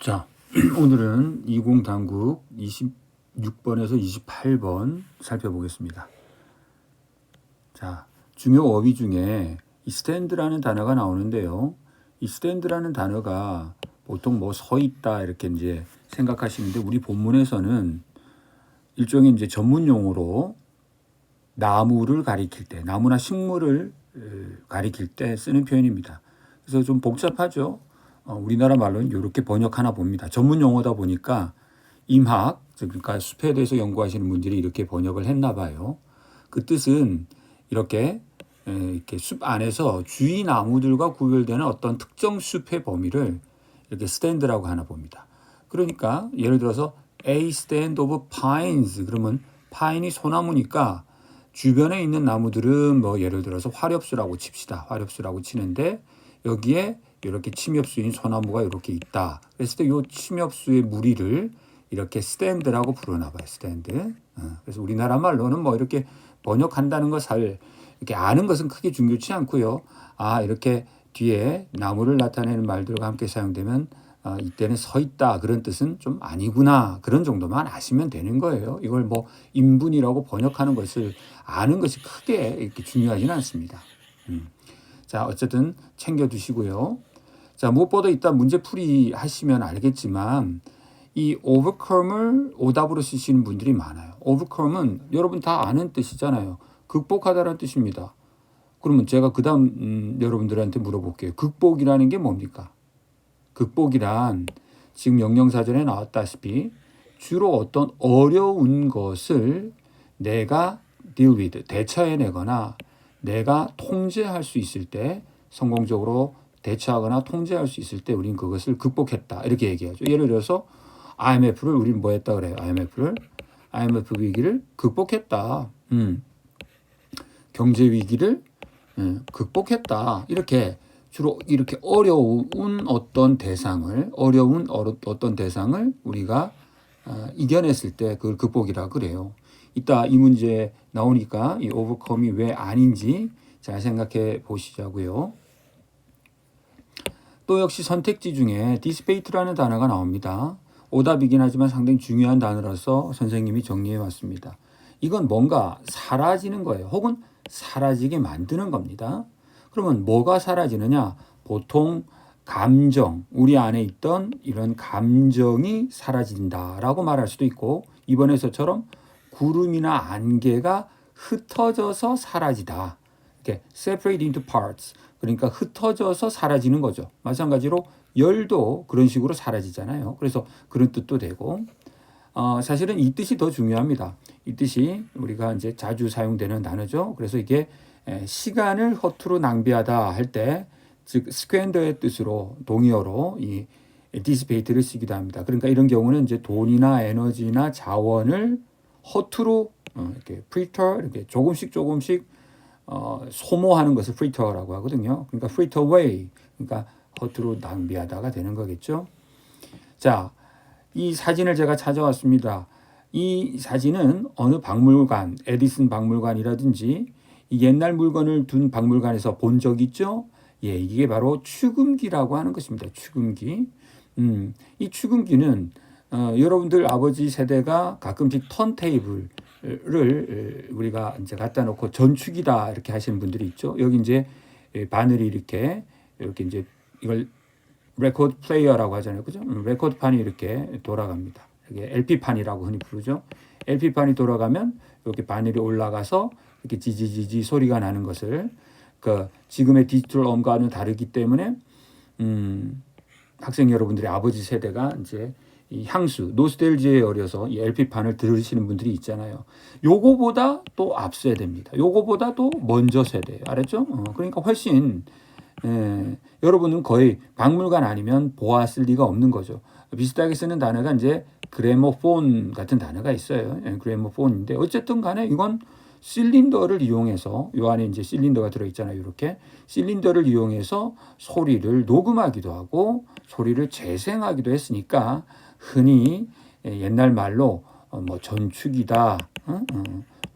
자, 오늘은 20 단국 26번에서 28번 살펴보겠습니다. 자, 중요 어휘 중에 이 stand라는 단어가 나오는데요. 이 stand라는 단어가 보통 뭐 서 있다 이렇게 이제 생각하시는데 우리 본문에서는 일종의 이제 전문 용어로 나무를 가리킬 때, 나무나 식물을 가리킬 때 쓰는 표현입니다. 그래서 좀 복잡하죠. 우리나라 말로는 이렇게 번역하나 봅니다. 전문 용어다 보니까 임학, 그러니까 숲에 대해서 연구하시는 분들이 이렇게 번역을 했나 봐요. 그 뜻은 이렇게 숲 안에서 주위 나무들과 구별되는 어떤 특정 숲의 범위를 이렇게 stand라고 하나 봅니다. 그러니까 예를 들어서 A stand of pines 그러면 파인이 소나무니까 주변에 있는 나무들은 뭐 예를 들어서 화렵수라고 칩시다. 화렵수라고 치는데 여기에 이렇게 침엽수인 소나무가 이렇게 있다. 그랬을 때 이 침엽수의 무리를 이렇게 스탠드라고 부르나 봐요. 스탠드. 그래서 우리나라 말로는 뭐 이렇게 번역한다는 거 잘 이렇게 아는 것은 크게 중요치 않고요. 아 이렇게 뒤에 나무를 나타내는 말들과 함께 사용되면 이때는 서 있다 그런 뜻은 좀 아니구나 그런 정도만 아시면 되는 거예요. 이걸 뭐 인분이라고 번역하는 것을 아는 것이 크게 이렇게 중요하지는 않습니다. 자 어쨌든 챙겨두시고요. 자 무엇보다 이따 문제풀이 하시면 알겠지만 이 overcome을 오답으로 쓰시는 분들이 많아요. overcome은 여러분 다 아는 뜻이잖아요. 극복하다라는 뜻입니다. 그러면 제가 그 다음 여러분들한테 물어볼게요. 극복이라는 게 뭡니까? 극복이란 지금 명령사전에 나왔다시피 주로 어떤 어려운 것을 내가 deal with, 대처해내거나 내가 통제할 수 있을 때 성공적으로 대처하거나 통제할 수 있을 때 우린 그것을 극복했다. 이렇게 얘기하죠. 예를 들어서 IMF를 우리는 뭐 했다 그래요. IMF 위기를 극복했다. 경제 위기를 극복했다. 이렇게 주로 이렇게 어려운 어떤 대상을 우리가 이겨냈을 때 그걸 극복이라 그래요. 이따 이 문제 나오니까 이 overcome이 왜 아닌지 잘 생각해 보시자고요. 또 역시 선택지 중에 dissipate라는 단어가 나옵니다. 오답이긴 하지만 상당히 중요한 단어라서 선생님이 정리해 왔습니다. 이건 뭔가 사라지는 거예요. 혹은 사라지게 만드는 겁니다. 그러면 뭐가 사라지느냐? 보통 감정, 우리 안에 있던 이런 감정이 사라진다라고 말할 수도 있고 이번에서처럼 구름이나 안개가 흩어져서 사라지다. 이렇게 separate into parts. 그러니까 흩어져서 사라지는 거죠. 마찬가지로 열도 그런 식으로 사라지잖아요. 그래서 그런 뜻도 되고 사실은 이 뜻이 더 중요합니다. 이 뜻이 우리가 이제 자주 사용되는 단어죠. 그래서 이게 시간을 허투루 낭비하다 할 때 즉 스퀘어의 뜻으로 동의어로 이 dissipate를 쓰기도 합니다. 그러니까 이런 경우는 이제 돈이나 에너지나 자원을 허투루 이렇게 fritter 이렇게 조금씩 소모하는 것을 fritter라고 하거든요. 그러니까 fritter away 그러니까 허투루 낭비하다가 되는 거겠죠. 자, 이 사진을 제가 찾아왔습니다. 이 사진은 어느 박물관, 에디슨 박물관이라든지 이 옛날 물건을 둔 박물관에서 본 적 있죠? 예, 이게 바로 축음기라고 하는 것입니다. 축음기. 이 축음기는 여러분들 아버지 세대가 가끔씩 턴테이블을 우리가 이제 갖다 놓고 전축이다 이렇게 하시는 분들이 있죠. 여기 이제 바늘이 이렇게 이제 이걸 레코드 플레이어라고 하잖아요. 그죠? 레코드판이 이렇게 돌아갑니다. 이게 LP판이라고 흔히 부르죠. LP판이 돌아가면 이렇게 바늘이 올라가서 이렇게 지지지지 소리가 나는 것을 지금의 디지털 음과는 다르기 때문에 학생 여러분들의 아버지 세대가 이제 이 향수, 노스텔지에 어려서 이 LP판을 들으시는 분들이 있잖아요. 요거보다 또 앞서야 됩니다. 요거보다 또 먼저 세대예요. 알았죠? 그러니까 훨씬 여러분은 거의 박물관 아니면 보았을 리가 없는 거죠. 비슷하게 쓰는 단어가 이제 그래모폰 같은 단어가 있어요. 그래모폰인데 어쨌든 간에 이건 실린더를 이용해서 요 안에 이제 실린더가 들어있잖아요. 이렇게 실린더를 이용해서 소리를 녹음하기도 하고 소리를 재생하기도 했으니까 흔히 옛날 말로 뭐 전축이다,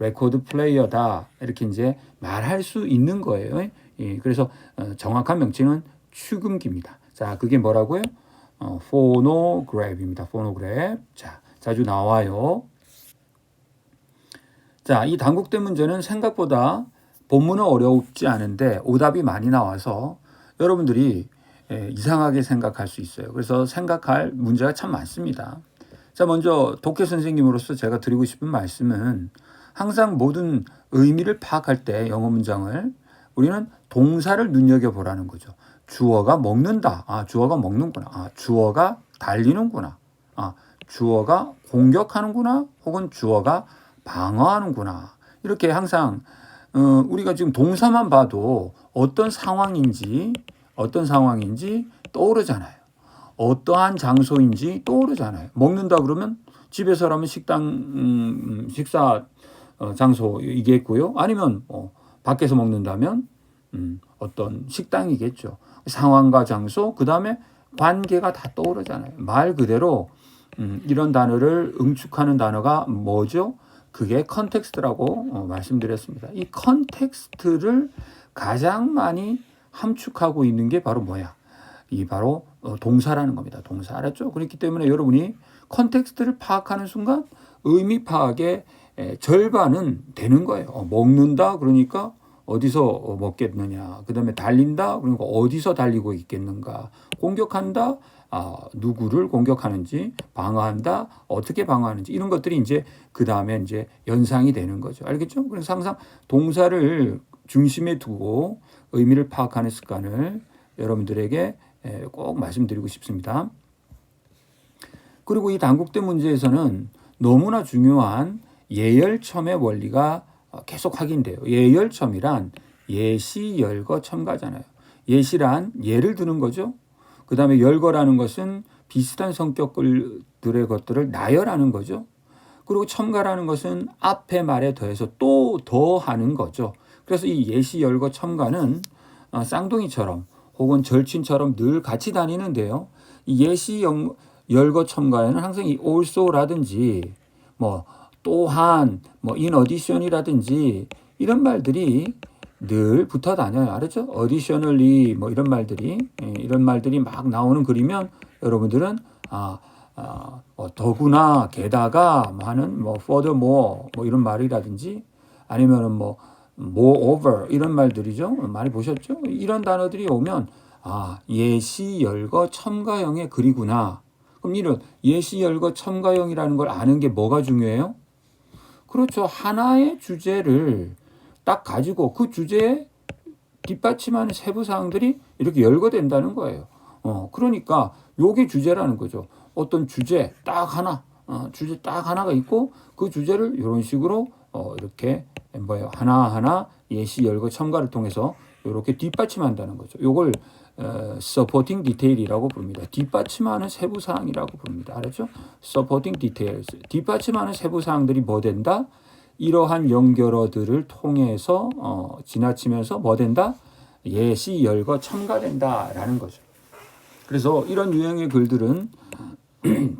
레코드 플레이어다 이렇게 이제 말할 수 있는 거예요. 예, 그래서 정확한 명칭은 축음기입니다. 자, 그게 뭐라고요? 포노그래프입니다. 포노그래프. 자, 자주 나와요. 자, 이 단국대 문제는 생각보다 본문은 어렵지 않은데 오답이 많이 나와서 여러분들이 이상하게 생각할 수 있어요. 그래서 생각할 문제가 참 많습니다. 자, 먼저 독해 선생님으로서 제가 드리고 싶은 말씀은 항상 모든 의미를 파악할 때 영어 문장을 우리는 동사를 눈여겨보라는 거죠. 주어가 먹는다. 아, 주어가 먹는구나. 아, 주어가 달리는구나. 아, 주어가 공격하는구나. 혹은 주어가 방어하는구나. 이렇게 항상 우리가 지금 동사만 봐도 어떤 상황인지 떠오르잖아요. 어떠한 장소인지 떠오르잖아요. 먹는다 그러면 집에서라면 식사 장소이겠고요. 아니면 밖에서 먹는다면 어떤 식당이겠죠. 상황과 장소, 그 다음에 관계가 다 떠오르잖아요. 말 그대로 이런 단어를 응축하는 단어가 뭐죠? 그게 컨텍스트라고 말씀드렸습니다. 이 컨텍스트를 가장 많이 함축하고 있는 게 바로 뭐야? 이 바로 동사라는 겁니다. 동사 알았죠? 그렇기 때문에 여러분이 컨텍스트를 파악하는 순간 의미 파악의 절반은 되는 거예요. 먹는다 그러니까 어디서 먹겠느냐. 그 다음에 달린다 그러니까 어디서 달리고 있겠는가. 공격한다. 누구를 공격하는지, 방어한다, 어떻게 방어하는지 이런 것들이 이제 그 다음에 이제 연상이 되는 거죠. 알겠죠? 그래서 항상 동사를 중심에 두고 의미를 파악하는 습관을 여러분들에게 꼭 말씀드리고 싶습니다. 그리고 이 단국대 문제에서는 너무나 중요한 예열첨의 원리가 계속 확인돼요. 예열첨이란 예시, 열거, 첨가잖아요. 예시란 예를 드는 거죠. 그 다음에 열거라는 것은 비슷한 성격들의 것들을 나열하는 거죠. 그리고 첨가라는 것은 앞의 말에 더해서 또 더하는 거죠. 그래서 이 예시, 열거, 첨가는 쌍둥이처럼 혹은 절친처럼 늘 같이 다니는데요. 이 예시, 열거, 첨가에는 항상 이 also라든지 뭐 또한 뭐 in addition이라든지 이런 말들이 늘 붙어 다녀요. 알았죠? additionally 뭐 이런 말들이 막 나오는 글이면 여러분들은 더구나 게다가 뭐 하는 뭐 furthermore 뭐 이런 말이라든지 아니면은 뭐 moreover 이런 말들이죠. 많이 보셨죠? 이런 단어들이 오면 예시, 열거, 첨가형의 글이구나. 그럼 이런 예시, 열거, 첨가형이라는 걸 아는 게 뭐가 중요해요? 그렇죠. 하나의 주제를 딱 가지고 그 주제에 뒷받침하는 세부 사항들이 이렇게 열거된다는 거예요. 그러니까 요게 주제라는 거죠. 어떤 주제 딱 하나가 있고 그 주제를 이런 식으로 이렇게 하나하나 예시, 열거, 첨가를 통해서 이렇게 뒷받침한다는 거죠. 요걸 supporting detail이라고 부릅니다. 뒷받침하는 세부 사항이라고 부릅니다. 알았죠? supporting details. 뒷받침하는 세부 사항들이 뭐 된다? 이러한 연결어들을 통해서 지나치면서 뭐 된다? 예시, 열거, 첨가된다라는 거죠. 그래서 이런 유형의 글들은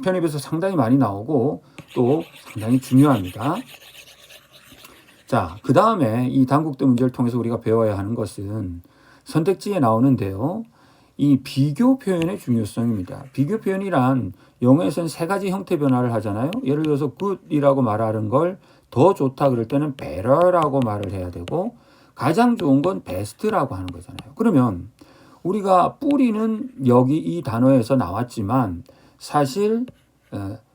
편입에서 상당히 많이 나오고 또 상당히 중요합니다. 자, 그 다음에 이 단국대 문제를 통해서 우리가 배워야 하는 것은 선택지에 나오는데요. 이 비교 표현의 중요성입니다. 비교 표현이란 영어에서는 세 가지 형태 변화를 하잖아요. 예를 들어서 good이라고 말하는 걸 더 좋다 그럴 때는 better라고 말을 해야 되고 가장 좋은 건 best라고 하는 거잖아요. 그러면 우리가 뿌리는 여기 이 단어에서 나왔지만 사실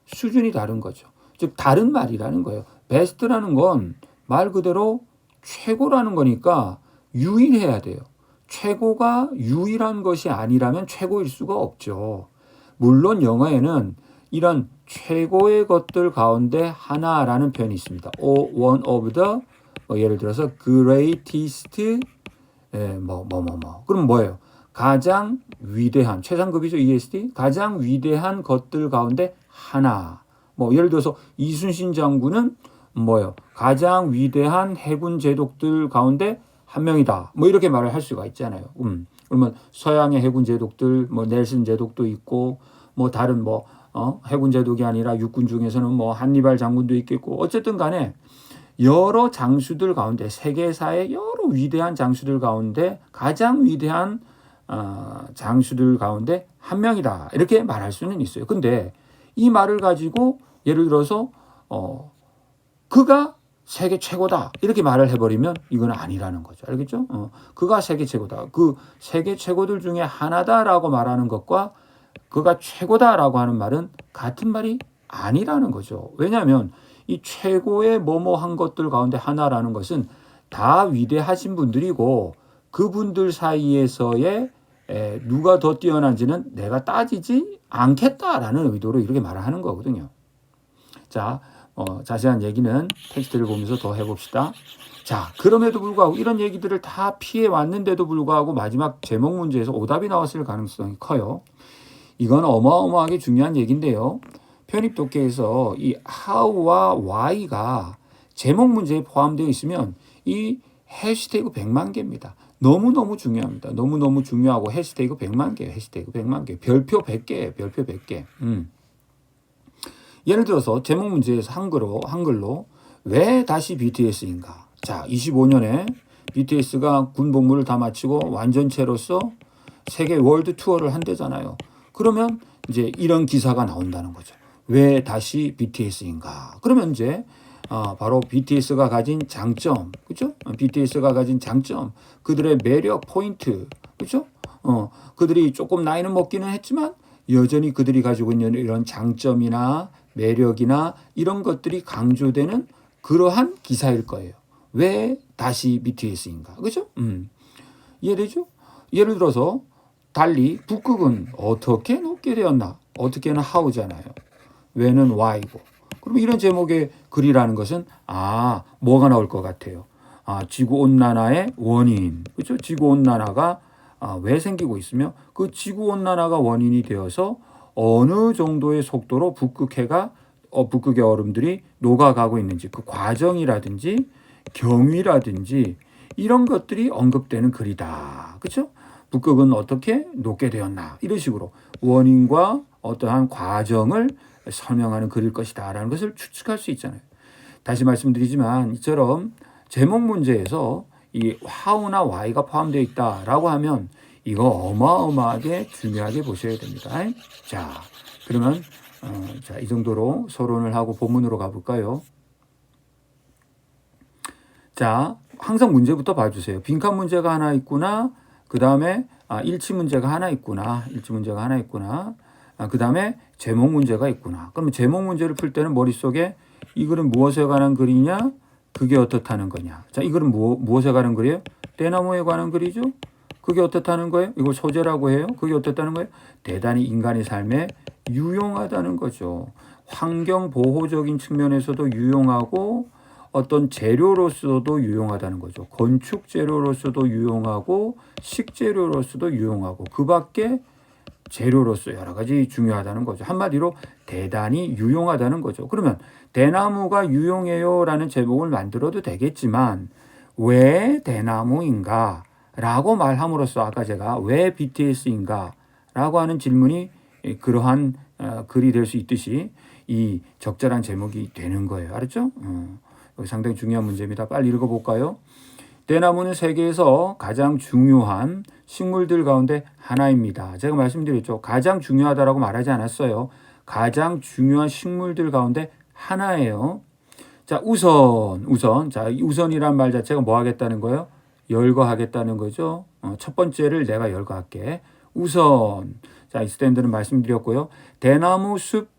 수준이 다른 거죠. 즉 다른 말이라는 거예요. best라는 건 말 그대로 최고라는 거니까 유일해야 돼요. 최고가 유일한 것이 아니라면 최고일 수가 없죠. 물론 영어에는 이런 최고의 것들 가운데 하나라는 표현이 있습니다. one of the 예를 들어서 greatest 그럼 뭐예요? 가장 위대한 최상급이죠. EST 가장 위대한 것들 가운데 하나. 예를 들어서 이순신 장군은 뭐예요? 가장 위대한 해군 제독들 가운데 한 명이다. 이렇게 말을 할 수가 있잖아요. 그러면 서양의 해군 제독들, 넬슨 제독도 있고, 다른 해군 제독이 아니라 육군 중에서는 한니발 장군도 있겠고, 어쨌든 간에 여러 장수들 가운데 세계사의 여러 위대한 장수들 가운데 가장 위대한 장수들 가운데 한 명이다. 이렇게 말할 수는 있어요. 근데 이 말을 가지고 예를 들어서 그가 세계 최고다. 이렇게 말을 해버리면 이건 아니라는 거죠. 알겠죠? 그가 세계 최고다. 그 세계 최고들 중에 하나다라고 말하는 것과 그가 최고다라고 하는 말은 같은 말이 아니라는 거죠. 왜냐하면 이 최고의 뭐뭐한 것들 가운데 하나라는 것은 다 위대하신 분들이고 그분들 사이에서의 누가 더 뛰어난지는 내가 따지지 않겠다라는 의도로 이렇게 말을 하는 거거든요. 자, 자세한 얘기는 텍스트를 보면서 더 해봅시다. 자, 그럼에도 불구하고 이런 얘기들을 다 피해 왔는데도 불구하고 마지막 제목 문제에서 오답이 나왔을 가능성이 커요. 이건 어마어마하게 중요한 얘기인데요. 편입 독해에서 이 how와 why가 제목 문제에 포함되어 있으면 이 해시태그 100만 개입니다. 너무너무 중요합니다. 너무너무 중요하고 해시태그 100만 개, 해시태그 100만 개, 별표 100개, 별표 100개. 예를 들어서 제목 문제에서 한글로 왜 다시 BTS인가? 자, 25년에 BTS가 군 복무를 다 마치고 완전체로서 세계 월드 투어를 한대잖아요. 그러면 이제 이런 기사가 나온다는 거죠. 왜 다시 BTS인가? 그러면 이제 바로 BTS가 가진 장점, 그렇죠? BTS가 가진 장점, 그들의 매력 포인트, 그렇죠? 그들이 조금 나이는 먹기는 했지만 여전히 그들이 가지고 있는 이런 장점이나 매력이나 이런 것들이 강조되는 그러한 기사일 거예요. 왜 다시 BTS인가? 그렇죠? 이해되죠? 예를 들어서 달리 북극은 어떻게 녹게 되었나? 어떻게는 how잖아요. 왜는 why고. 그럼 이런 제목의 글이라는 것은 뭐가 나올 것 같아요? 지구온난화의 원인. 그렇죠? 지구온난화가 왜 생기고 있으며 그 지구온난화가 원인이 되어서 어느 정도의 속도로 북극의 얼음들이 녹아가고 있는지 그 과정이라든지 경위라든지 이런 것들이 언급되는 글이다. 그렇죠? 북극은 어떻게 녹게 되었나 이런 식으로 원인과 어떠한 과정을 설명하는 글일 것이다 라는 것을 추측할 수 있잖아요. 다시 말씀드리지만 이처럼 제목 문제에서 이 how나 why가 포함되어 있다라고 하면 이거 어마어마하게 중요하게 보셔야 됩니다. 자, 그러면 이 정도로 서론을 하고 본문으로 가볼까요? 자, 항상 문제부터 봐주세요. 빈칸 문제가 하나 있구나. 그 다음에 일치 문제가 하나 있구나. 일치 문제가 하나 있구나. 그 다음에 제목 문제가 있구나. 그러면 제목 문제를 풀 때는 머릿속에 이 글은 무엇에 관한 글이냐? 그게 어떻다는 거냐? 자, 이 글은 무엇에 관한 글이에요? 대나무에 관한 글이죠? 그게 어떻다는 거예요? 이걸 소재라고 해요? 그게 어떻다는 거예요? 대단히 인간의 삶에 유용하다는 거죠. 환경 보호적인 측면에서도 유용하고 어떤 재료로서도 유용하다는 거죠. 건축 재료로서도 유용하고 식재료로서도 유용하고 그 밖에 재료로서 여러 가지 중요하다는 거죠. 한마디로 대단히 유용하다는 거죠. 그러면 대나무가 유용해요 라는 제목을 만들어도 되겠지만 왜 대나무인가 라고 말함으로써 아까 제가 왜 BTS인가 라고 하는 질문이 그러한 글이 될 수 있듯이 이 적절한 제목이 되는 거예요. 알았죠? 상당히 중요한 문제입니다. 빨리 읽어볼까요? 대나무는 세계에서 가장 중요한 식물들 가운데 하나입니다. 제가 말씀드렸죠. 가장 중요하다라고 말하지 않았어요. 가장 중요한 식물들 가운데 하나예요. 자, 우선. 자, 우선이란 말 자체가 뭐 하겠다는 거예요? 열거하겠다는 거죠. 첫 번째를 내가 열거할게. 우선. 자, 이 스탠드는 말씀드렸고요. 대나무 숲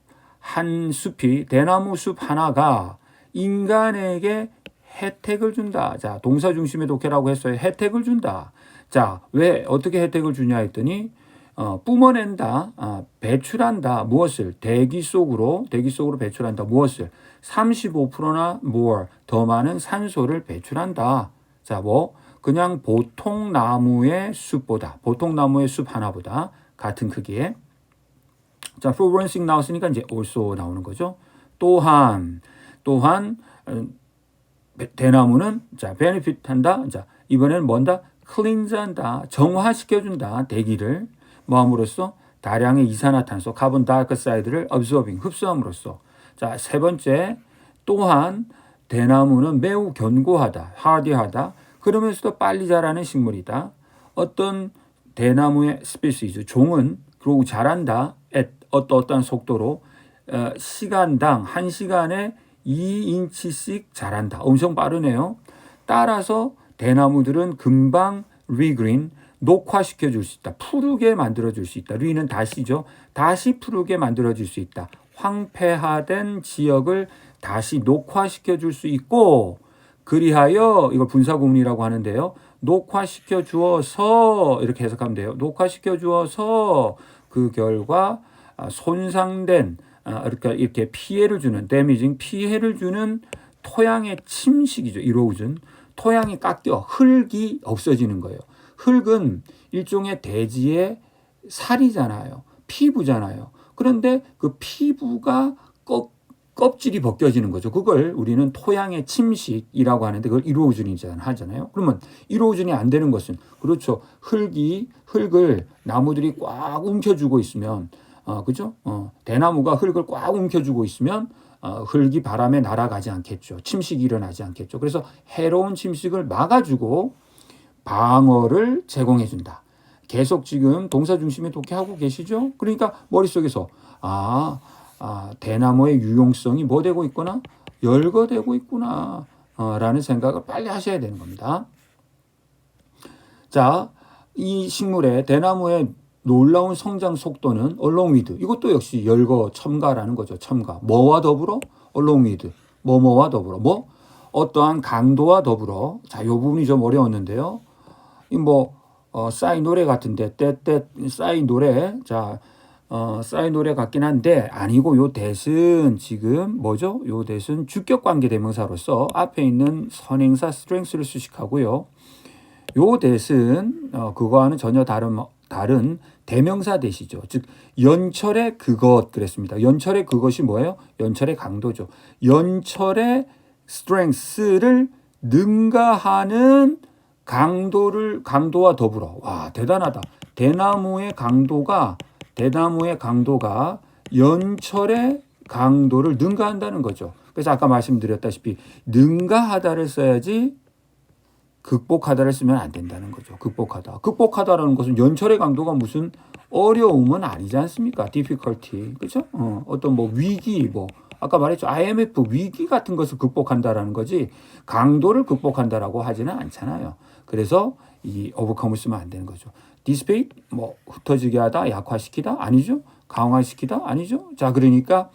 하나가 인간에게 혜택을 준다. 자, 동사 중심의 독해라고 했어요. 혜택을 준다. 자, 왜 어떻게 혜택을 주냐 했더니 뿜어낸다. 배출한다. 무엇을? 대기 속으로 배출한다. 무엇을? 35%나 more 더 많은 산소를 배출한다. 자, 그냥 보통 나무의 숲 하나보다 같은 크기에. 자, forensic 나왔으니까 이제 also 나오는 거죠. 또한 대나무는 자, benefit 한다. 자, 이번에는 뭔다? cleanse 한다. 정화시켜준다. 대기를 뭐함으로써 다량의 이산화탄소, 카본 다이옥사이드를 absorbing, 흡수함으로써. 자, 세 번째, 또한 대나무는 매우 견고하다. hardy하다. 그러면서도 빨리 자라는 식물이다. 어떤 대나무의 스피시즈 종은 그리고 자란다 at 어떠한 속도로 시간당 1시간에 2인치씩 자란다. 엄청 빠르네요. 따라서 대나무들은 금방 리그린 녹화시켜 줄 수 있다. 푸르게 만들어 줄 수 있다. 리는 다시죠. 다시 푸르게 만들어 줄 수 있다. 황폐화된 지역을 다시 녹화시켜 줄 수 있고 그리하여 이걸 분사구문이라고 하는데요. 녹화시켜 주어서 이렇게 해석하면 돼요. 녹화시켜 주어서 그 결과 손상된 그러니까 이렇게 피해를 주는 데미징 피해를 주는 토양의 침식이죠. 이로우준 토양이 깎여 흙이 없어지는 거예요. 흙은 일종의 대지의 살이잖아요. 피부잖아요. 그런데 그 피부가 껍질이 벗겨지는 거죠. 그걸 우리는 토양의 침식이라고 하는데 그걸 이로우준이잖아요. 하잖아요. 그러면 이로우준이 안 되는 것은 그렇죠. 흙을 나무들이 꽉 움켜쥐고 있으면 그죠? 대나무가 흙을 꽉 움켜쥐고 있으면 흙이 바람에 날아가지 않겠죠. 침식이 일어나지 않겠죠. 그래서 해로운 침식을 막아주고 방어를 제공해준다. 계속 지금 동사 중심에 독해하고 계시죠? 그러니까 머릿속에서 대나무의 유용성이 뭐 되고 있구나? 열거되고 있구나 라는 생각을 빨리 하셔야 되는 겁니다. 자, 이 식물의 대나무의 놀라운 성장 속도는 along with 이것도 역시 열거 첨가라는 거죠. 첨가. 뭐와 더불어? along with 뭐뭐와 더불어 어떠한 강도와 더불어 자, 이 부분이 좀 어려웠는데요. 싸이 노래 같은데 싸이 노래 자 싸이 노래 같긴 한데 아니고 요 대신 지금 뭐죠? 요 대신 주격 관계 대명사로서 앞에 있는 선행사 strength를 수식하고요. 요 대신 그거와는 전혀 다른 대명사 대시죠. 즉 연철의 그것 그랬습니다. 연철의 그것이 뭐예요? 연철의 강도죠. 연철의 strength를 능가하는 강도와 더불어 와 대단하다. 대나무의 강도가 연철의 강도를 능가한다는 거죠. 그래서 아까 말씀드렸다시피 능가하다를 써야지 극복하다를 쓰면 안 된다는 거죠. 극복하다라는 것은 연철의 강도가 무슨 어려움은 아니지 않습니까? difficulty 그렇죠? 어떤 위기 아까 말했죠. IMF 위기 같은 것을 극복한다라는 거지 강도를 극복한다라고 하지는 않잖아요. 그래서 이 overcome을 쓰면 안 되는 거죠. dissipate 흩어지게 하다, 약화시키다 아니죠. 강화시키다 아니죠. 자, 그러니까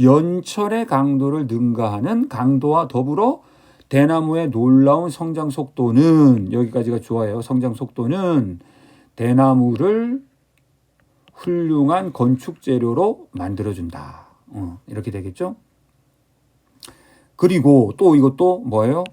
연철의 강도를 능가하는 강도와 더불어 대나무의 놀라운 성장 속도는 여기까지가 좋아요. 성장 속도는 대나무를 훌륭한 건축 재료로 만들어준다. 이렇게 되겠죠. 그리고 또 이것도 뭐예요?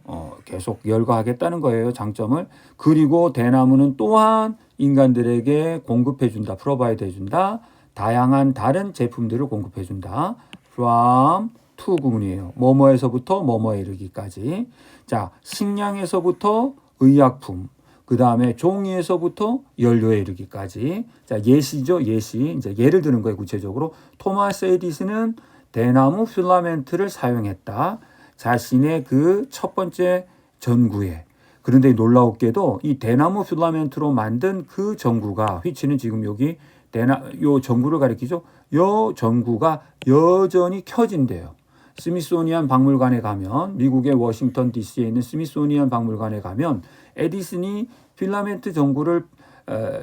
계속 열거하겠다는 거예요. 장점을. 그리고 대나무는 또한 인간들에게 공급해준다. 프로바이드 해준다. 다양한 다른 제품들을 공급해준다. from to 구문이에요. 뭐뭐에서부터 뭐뭐에 이르기까지. 자, 식량에서부터 의약품. 그 다음에 종이에서부터 연료에 이르기까지. 자, 예시죠. 예시. 이제 예를 드는 거예요. 구체적으로. 토마스 에디슨은 대나무 필라멘트를 사용했다. 자신의 그 첫 번째 전구에. 그런데 놀라웠게도 이 대나무 필라멘트로 만든 그 전구가 휘치는 지금 여기 요 전구를 가리키죠. 요 전구가 여전히 켜진대요. 스미소니안 박물관에 가면 미국의 워싱턴 DC에 있는 스미소니안 박물관에 가면 에디슨이 필라멘트 전구를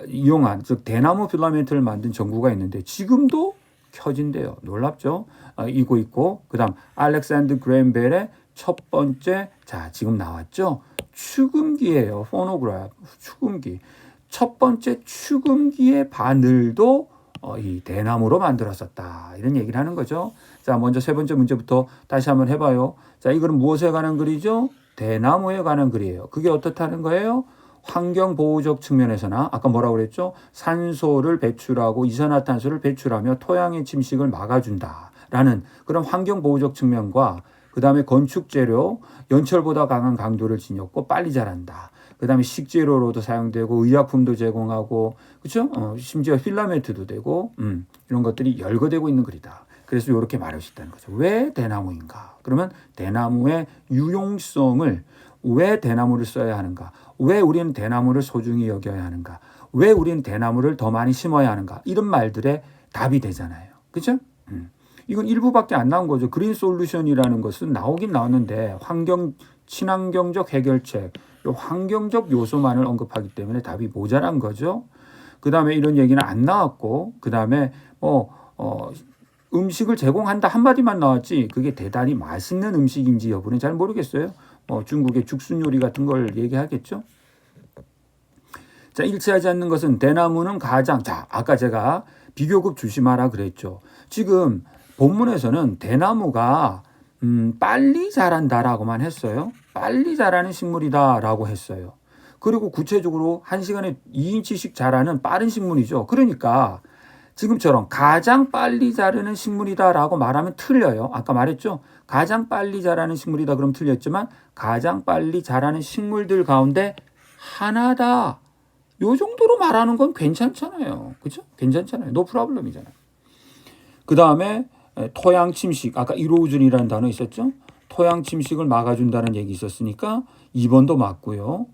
이용한 즉 대나무 필라멘트를 만든 전구가 있는데 지금도 켜진대요. 놀랍죠? 이거 있고 그다음 알렉산드 그램 벨의 첫 번째 자 지금 나왔죠? 축음기예요. 포노그래프 축음기. 첫 번째 축음기의 바늘도 이 대나무로 만들었었다. 이런 얘기를 하는 거죠. 자, 먼저 세 번째 문제부터 다시 한번 해봐요. 자, 이거는 무엇에 관한 글이죠? 대나무에 관한 글이에요. 그게 어떻다는 거예요? 환경보호적 측면에서나 아까 뭐라고 그랬죠? 산소를 배출하고 이산화탄소를 배출하며 토양의 침식을 막아준다라는 그런 환경보호적 측면과 그 다음에 건축재료, 연철보다 강한 강도를 지녔고 빨리 자란다. 그 다음에 식재료로도 사용되고 의약품도 제공하고 그렇죠? 심지어 필라멘트도 되고 이런 것들이 열거되고 있는 글이다. 그래서 이렇게 말할 수 있다는 거죠. 왜 대나무인가? 그러면 대나무의 유용성을 왜 대나무를 써야 하는가? 왜 우리는 대나무를 소중히 여겨야 하는가? 왜 우리는 대나무를 더 많이 심어야 하는가? 이런 말들의 답이 되잖아요. 그죠? 이건 일부밖에 안 나온 거죠. 그린 솔루션이라는 것은 나오긴 나왔는데 친환경적 해결책, 환경적 요소만을 언급하기 때문에 답이 모자란 거죠. 그 다음에 이런 얘기는 안 나왔고, 그 다음에 음식을 제공한다 한마디만 나왔지 그게 대단히 맛있는 음식인지 여부는 잘 모르겠어요. 중국의 죽순 요리 같은 걸 얘기하겠죠. 자, 일치하지 않는 것은 대나무는 가장, 자, 아까 제가 비교급 조심하라 그랬죠. 지금 본문에서는 대나무가 빨리 자란다라고만 했어요. 빨리 자라는 식물이다라고 했어요. 그리고 구체적으로 1시간에 2인치씩 자라는 빠른 식물이죠. 그러니까 지금처럼 가장 빨리 자라는 식물이다라고 말하면 틀려요. 아까 말했죠. 가장 빨리 자라는 식물이다 그럼 틀렸지만 가장 빨리 자라는 식물들 가운데 하나다. 요 정도로 말하는 건 괜찮잖아요. 그죠? 괜찮잖아요. 노 프로블럼이잖아요. 그 다음에 토양 침식. 아까 이로우준이라는 단어 있었죠? 토양 침식을 막아준다는 얘기 있었으니까 2번도 맞고요.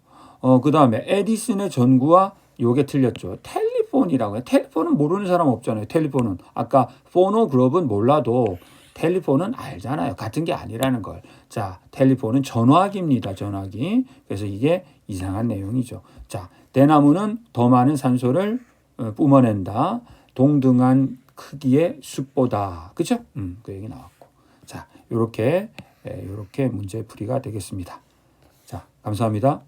그 다음에 에디슨의 전구와 요게 틀렸죠. 텔리폰이라고 해요. 텔리폰은 모르는 사람 없잖아요. 텔리폰은. 아까 포노그래프는 몰라도 텔리폰은 알잖아요. 같은 게 아니라는 걸. 자, 텔리폰은 전화기입니다. 전화기. 그래서 이게 이상한 내용이죠. 자, 대나무는 더 많은 산소를 뿜어낸다. 동등한 크기의 숲보다. 그죠? 그 얘기 나왔고. 자, 요렇게 문제 풀이가 되겠습니다. 자, 감사합니다.